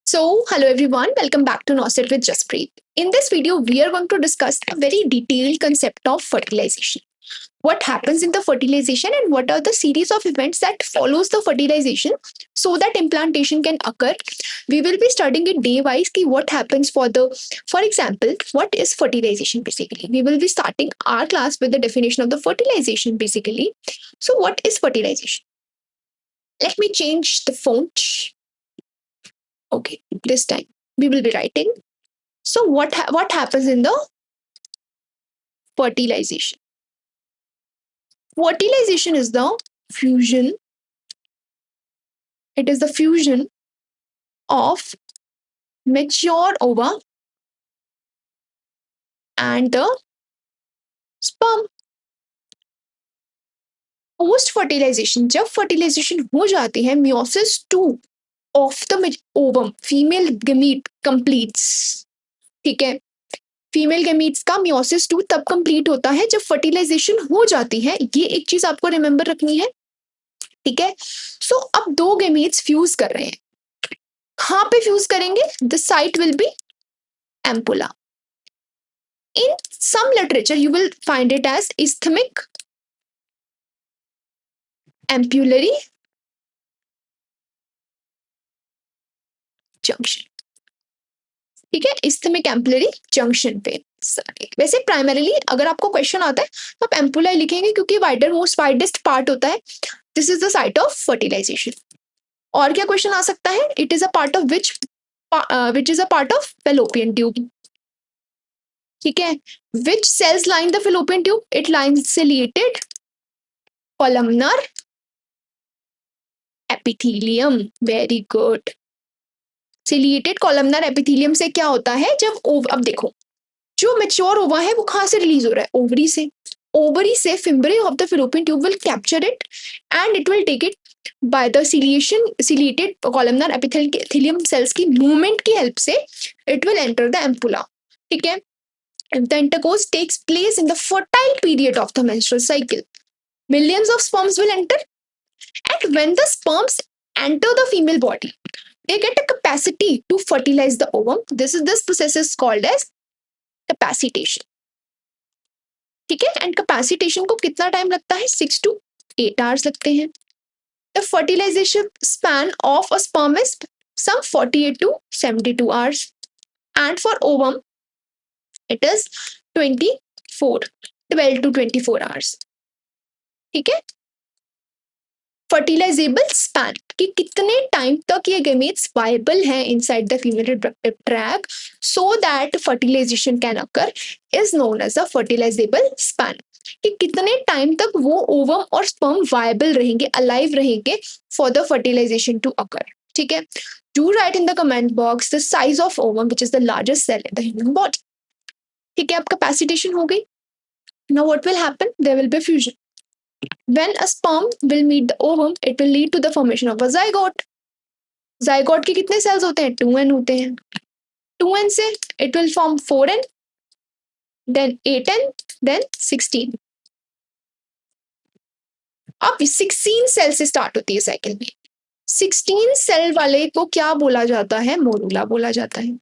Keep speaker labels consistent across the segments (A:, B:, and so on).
A: Hello everyone, welcome back to Nostet with Jaspreet. In this video, we are going to discuss a very detailed concept of fertilization. What happens in the fertilization and what are the series of events that follows the fertilization so that implantation can occur. We will be studying it day wise ki what happens for example, what is fertilization basically. We will be starting our class with the definition of the fertilization basically. So what is fertilization? Let me change the font. Okay, this time we will be writing. So what happens in the fertilization? Fertilization is the fusion. It is the fusion of mature ova and the sperm. Post fertilisation जब fertilisation हो जाती है meiosis 2 of the ovum female gamete completes. ठीक है, female gametes का meiosis 2 तब complete होता है जब फर्टिलाइजेशन हो जाती है. ये एक चीज आपको रिमेंबर रखनी है. ठीक है, सो अब दो गमीट्स फ्यूज कर रहे हैं. कहां पे फ्यूज करेंगे? The site will be ampulla. In some literature, you will find it as isthmic ampullary junction. ठीक है, isthmic ampullary junction पे. वैसे प्राइमरीली अगर आपको क्वेश्चन आता है तो आप एम्पुला लिखेंगे क्योंकि वाइडेस्ट पार्ट होता है. This is the site of fertilization. और क्या क्वेश्चन आ सकता है? It is a part of which is a part of fallopian tube. ठीक है, which cells line the fallopian tube? It line ciliated columnar epithelium. Very good. Ciliated columnar epithelium से क्या होता है? जब अब देखो, जो मेच्योर ओवा है वो कहां से रिलीज हो रहा है? ओवरी से. ओवरी से fimbriae of the fallopian tube will capture it and it will take it by the ciliated columnar epithelium cells की मूवमेंट की हेल्प से it will enter the ampulla. ठीक है, the intercourse takes place in the fertile period of the menstrual cycle. Millions of sperms will enter, and when the sperms enter the female body, they get a capacity to fertilize the ovum. This process is called as capacitation. ठीक है, and capacitation को कितना time लगता है? 6 to 8 hours लगते हैं. The fertilization span of a sperm is some 48 to 72 hours, and for ovum it is 12 to 24 hours. ठीक है, फर्टिलाइजेबल स्पैन कि कितने टाइम तक ये गेमेट्स वायबल हैं inside the female reproductive tract so that fertilization can occur is known as the fertilizable span. कि कितने time तक वो ओवम और स्पर्म वायबल रहेंगे, अलाइव रहेंगे for the fertilization to occur. ठीक है, do write in the comment box the size of ovum which is the largest cell in the human body. ठीक है, अब कैपेसिटेशन हो गई. Now what will happen? There will be fusion. When a sperm will meet the ovum, it will lead to the formation of a zygote. Zygote के कितने cells होते हैं? 2n होते हैं. 2n से it will form 4n, then 8n, then 16. अब 16 cell से start होती है साइकिल में. 16 सेल वाले को क्या बोला जाता है? मोरूला बोला जाता है.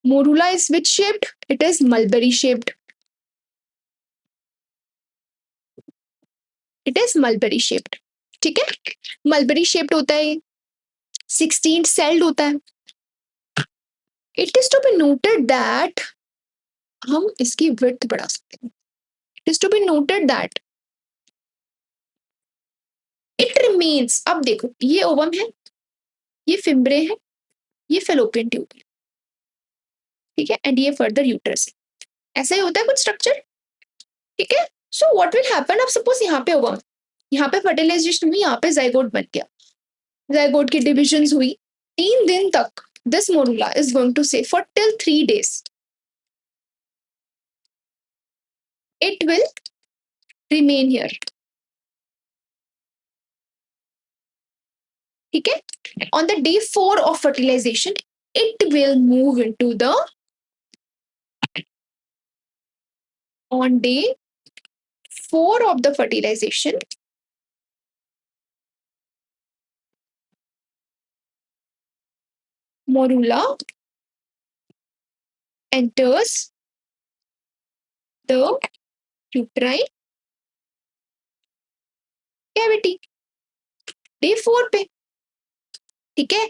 A: Morula is which shaped? It is mulberry shaped. It is mulberry shaped. ठीक है, मलबेरी शेप्ड होता है, 16 सेल्ड होता है. It is to be noted that हम इसकी विड्थ बढ़ा सकते हैं. It is to be noted that it remains. अब देखो, ये ओवम है, ये फिम्ब्रे है, ये फेलोपियन ट्यूब है. ठीक है, एंड ये फर्दर यूट्रस है. ऐसा ही होता है कुछ स्ट्रक्चर. ठीक है, सो व्हाट विल हैपन? अब सपोज यहाँ पे ओवम, यहाँ पे फर्टिलाइजेशन हुई, यहाँ पे जाइगोट बन गया. जाइगोट की डिविजन हुई. 3 दिन तक this morula is going to say for till 3 days it will remain here. ठीक है, on the day 4 of fertilization it will move into the on day 4 of the fertilization morula enters the uterine cavity day 4 पे। ठीक है,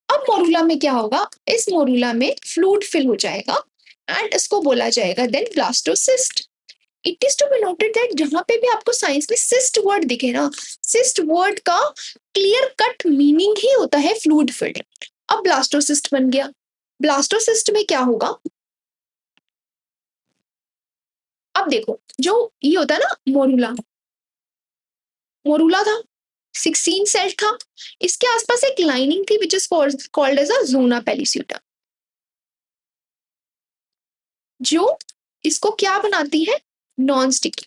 A: अब morula में क्या होगा, इस मोरूला में फ्लूइड फिल हो जाएगा एंड इसको बोला जाएगा then blastocyst. It is to be noted that जहां पे भी आपको साइंस में सिस्ट वर्ड दिखे ना, सिस्ट वर्ड का क्लियर कट मीनिंग ही होता है फ्लूइड फिल्ड। अब ब्लास्टोसिस्ट बन गया। ब्लास्टोसिस्ट में क्या होगा, अब देखो जो ये होता है ना मोरूला, मोरूला था 16 सेल था, इसके आसपास एक लाइनिंग थी which is called as a zona pellucida, जो इसको क्या बनाती है, नॉन स्टिकी,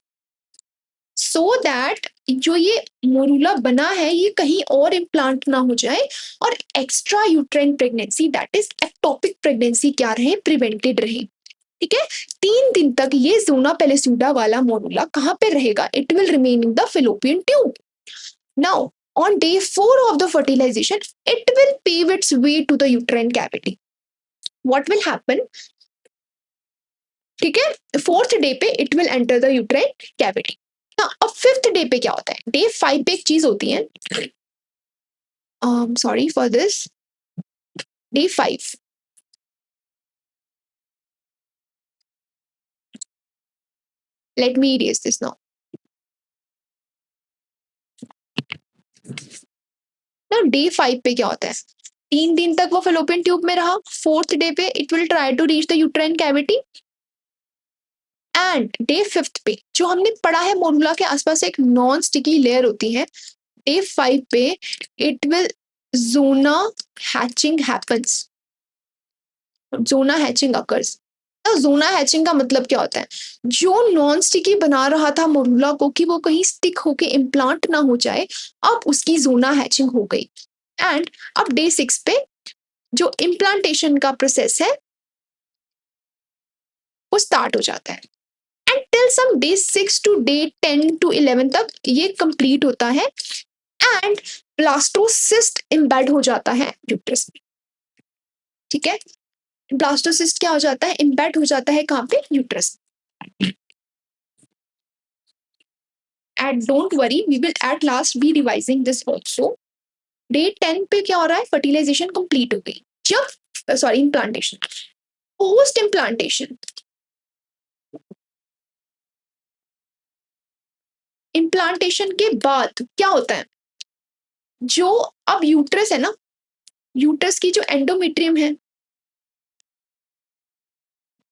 A: सो दैट जो ये मोरूला बना है ये कहीं और इम्प्लांट ना हो जाए और extra uterine pregnancy that is ectopic pregnancy क्या रहे, प्रिवेंटेड रहे। ठीक है, 3 दिन तक ये जोना पेलिस्यूटा वाला मोरूला कहाँ पे रहेगा, it will remain in the fallopian tube. Now on day 4 of the fertilization it will pave its way to the uterine cavity. What will happen, ठीक है, 4th डे पे it will enter the uterine cavity. अब 5th day पे क्या होता है, day 5 पे एक चीज होती है, sorry for this, day 5 let me erase this now. ना डे 5 पे क्या होता है, 3 दिन तक वो फेलोपियन ट्यूब में रहा, 4th डे पे it will try to reach the uterine cavity and day 5th पे जो हमने पढ़ा है मोरूला के आसपास एक नॉन स्टिकी लेयर होती है, डे 5 पे it will zona hatching happens, zona hatching occurs. Zona hatching का मतलब क्या होता है, जो नॉन स्टिकी बना रहा था मोरूला को कि वो कहीं स्टिक होके इम्प्लांट ना हो जाए, अब उसकी जोना हैचिंग हो गई एंड अब डे 6 पे जो इम्प्लांटेशन का प्रोसेस है वो स्टार्ट हो जाता है and till some day 6 to day 10 to 11 तक ये कंप्लीट होता है एंड ब्लास्टोसिस्ट एम्बेड हो जाता है यूट्रस में। ठीक है, ब्लास्टोसिस्ट क्या हो जाता है, एम्बेड हो जाता है कहाँ पे, uterus. At don't worry we will at last be revising this also. Day 10 पे क्या हो रहा है, फर्टिलाइजेशन कंप्लीट हो गई, जब sorry implantation, post implantation, implantation के बाद क्या होता है, जो अब यूट्रस है ना, यूट्रस की जो एंडोमेट्रियम है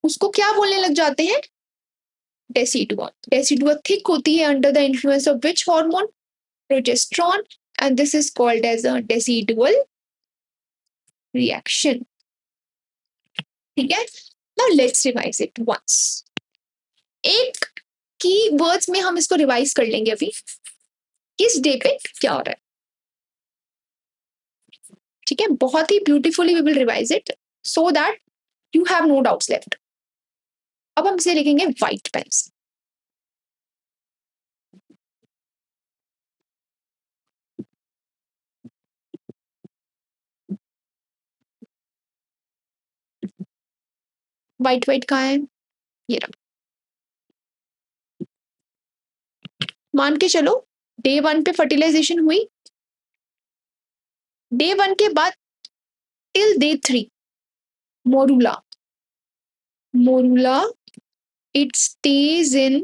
A: उसको क्या बोलने लग जाते हैं, डेसिडुआ। डेसिडुआ थिक होती है under the influence of which hormone, progesterone, and this is called as a decidual reaction. ठीक है, now let's revise it once, एक की वर्ड्स में हम इसको रिवाइज कर लेंगे अभी, किस डे पे क्या हो रहा है। ठीक है, बहुत ही beautifully we will revise it so that you have no doubts left. अब हम इसे लिखेंगे व्हाइट पेन से। व्हाइट व्हाइट कहाँ है, ये रहा। मान के चलो डे 1 पे फर्टिलाइजेशन हुई, डे 1 के बाद till day 3 morula, morula it stays in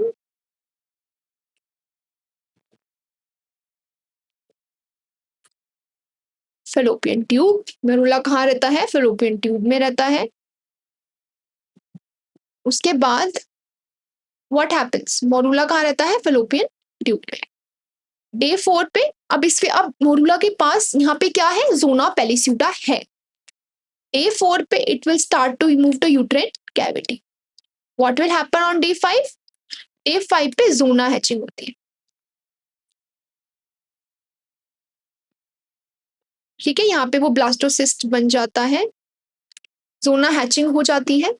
A: fallopian tube. Morula कहाँ रहता है, फेलोपियन ट्यूब में रहता है। उसके बाद व्हाट हैपेंस, मोरूला कहाँ रहता है, फेलोपियन ट्यूब में। डे 4 पे अब इसके अब मोरूला के पास यहाँ पे क्या है, जोना पेलिस्यूटा है। डे 4 पे it will start to move to uterine cavity. What will happen on day 5, day 5 पे जोना हैचिंग होती है। ठीक है, यहाँ पे वो ब्लास्टोसिस्ट बन जाता है, जोना हैचिंग हो जाती है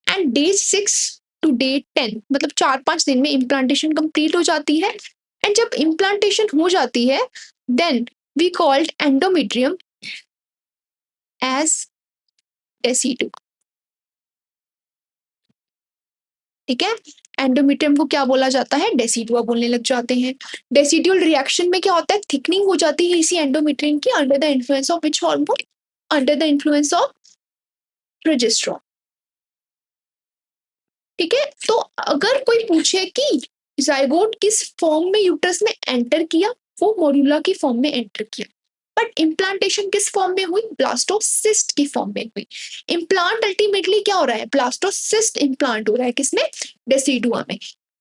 A: एंड डे 6 टू डे 10 मतलब 4-5 दिन में इम्प्लांटेशन कंप्लीट हो जाती है एंड जब इम्प्लांटेशन हो जाती है then we called endometrium as decidua. ठीक है, एंडोमेट्रियम को क्या बोला जाता है? डेसीडुआ बोलने लग जाते हैं। डेसीडुअल रिएक्शन में क्या होता है? थिकनिंग हो जाती है इसी एंडोमेट्रियम की under the influence of which hormone? Under the influence of progesterone. ठीक है, तो अगर कोई पूछे कि जाइगोट किस फॉर्म में यूट्रस में एंटर किया, वो मोड्यूला की फॉर्म में एंटर किया, बट इम्प्लांटेशन किस फॉर्म में हुई? ब्लास्टोसिस्ट की फॉर्म में हुई। इम्प्लांट अल्टीमेटली क्या हो रहा है? ब्लास्टोसिस्ट इम्प्लांट हो रहा है किसमें? डेसीडुआ में,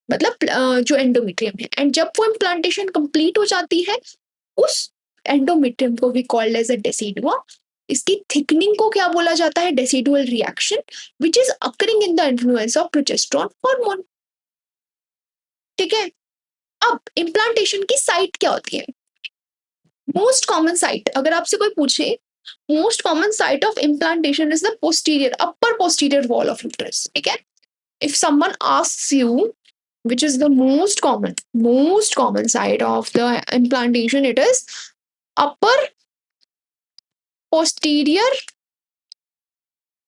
A: मतलब जो एंडोमेट्रियम है। एंड जब वो इम्प्लांटेशन कंप्लीट हो जाती है, उस एंडोमेट्रियम को भी कॉल्ड एज अ डेसीडुआ। इसकी थिकनिंग को क्या बोला जाता है? Decidual reaction which is occurring in the influence of progesterone hormone. ठीक है, अब इम्प्लांटेशन की साइट क्या होती है? मोस्ट कॉमन साइट, अगर आपसे कोई पूछे most common site of implantation is the posterior, upper posterior wall of uterus. ठीक है, if someone asks you which is the most common site of the implantation, it is upper posterior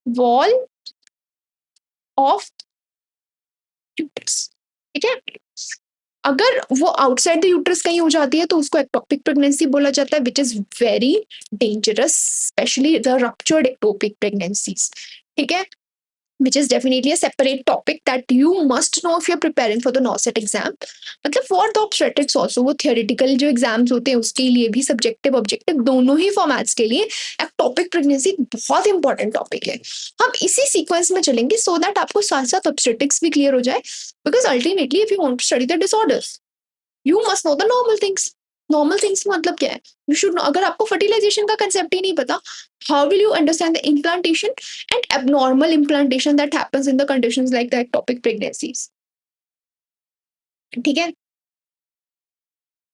A: wall of uterus। ठीक है, अगर वो outside the uterus कहीं हो जाती है तो उसको एक्टोपिक प्रेगनेंसी बोला जाता है, which is very dangerous, specially the ruptured ectopic pregnancies. ठीक है, which is definitely a separate topic that you must know if you're preparing for the NOSET exam। मतलब for the obstetrics also, वो theoretical जो exams होते हैं उसके लिए भी, सब्जेक्टिव ऑब्जेक्टिव दोनों ही फॉर्मेट्स के लिए एक्टोपिक प्रेगनेंसी बहुत इंपॉर्टेंट टॉपिक है। हम इसी सीक्वेंस में चलेंगे सो दैट आपको साथ साथ ऑब्स्टेटिक्स भी क्लियर हो जाए, because ultimately if you want to study the disorders you must know the normal things. Normal things मतलब क्या है? You should know. अगर आपको फर्टिलाइजेशन का कंसेप्ट ही नहीं पता, how will you understand the implantation and abnormal implantation that happens in the conditions like the ectopic pregnancies? ठीक है,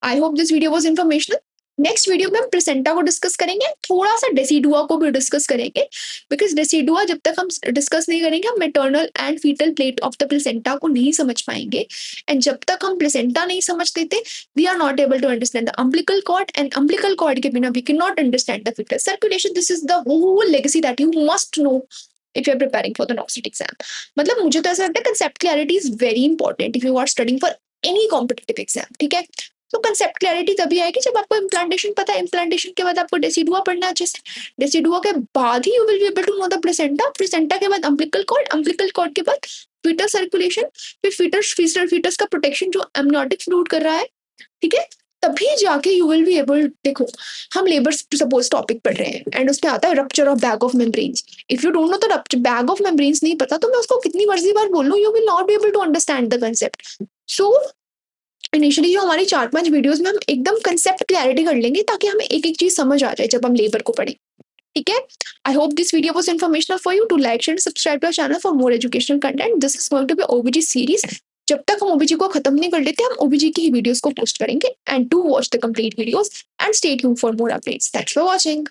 A: I hope this video was informational. Next video में हम placenta को डिस्कस करेंगे, थोड़ा सा डेसीडुआ को भी डिस्कस करेंगे, बिकॉज डेसीडुआ जब तक हम डिस्कस नहीं करेंगे हम maternal and fetal plate of the placenta को नहीं समझ पाएंगे। एंड जब तक हम प्लेसेंटा नहीं समझ देते, we are not able to understand the umbilical cord, and umbilical cord के बिना we can not understand the fetal circulation. This is the whole legacy that you must know if you're preparing for the NOSET exam। मतलब मुझे तो ऐसा लगता है concept clarity is very important if you are studying for any competitive exam। ठीक है, तो concept clarity तभी आएगी जब आपको इम्प्लांटेशन पता है। इम्प्लांटेशन के बाद आपको डेसीडुआ पढ़ना है अच्छे से, डेसीडुआ के बाद ही you will be able to know the placenta, placenta के बाद अम्बिलिकल कॉर्ड, अम्बिलिकल कॉर्ड के बाद फीटस सर्कुलेशन, फिर फीटस का प्रोटेक्शन जो एमनियोटिक फ्लूइड कर रहा है। ठीक है, तभी जाके यू विल बी एबल। देखो, हम लेबर सपोज टॉपिक पढ़ रहे हैं एंड उसमें आता है rupture of bag of membranes. If you don't know the rupture bag of membranes नहीं पता तो मैं उसको कितनी मर्जी बार बोल लूं, you will not be able to understand the concept. So initially जो हमारी 4-5 वीडियोस में हम एकदम कंसेप्ट क्लैरिटी कर लेंगे ताकि हमें एक एक चीज समझ आ जाए जब हम लेबर को पढ़ें। ठीक है, I hope this video was informational for you. To like share subscribe to channel for more educational content. This is going to be OBG series. जब तक हम ओबीजी को खत्म नहीं कर लेते हम ओबीजी की ही वीडियोस को पोस्ट करेंगे। And to watch the complete videos and stay tuned for more updates. Thanks for watching.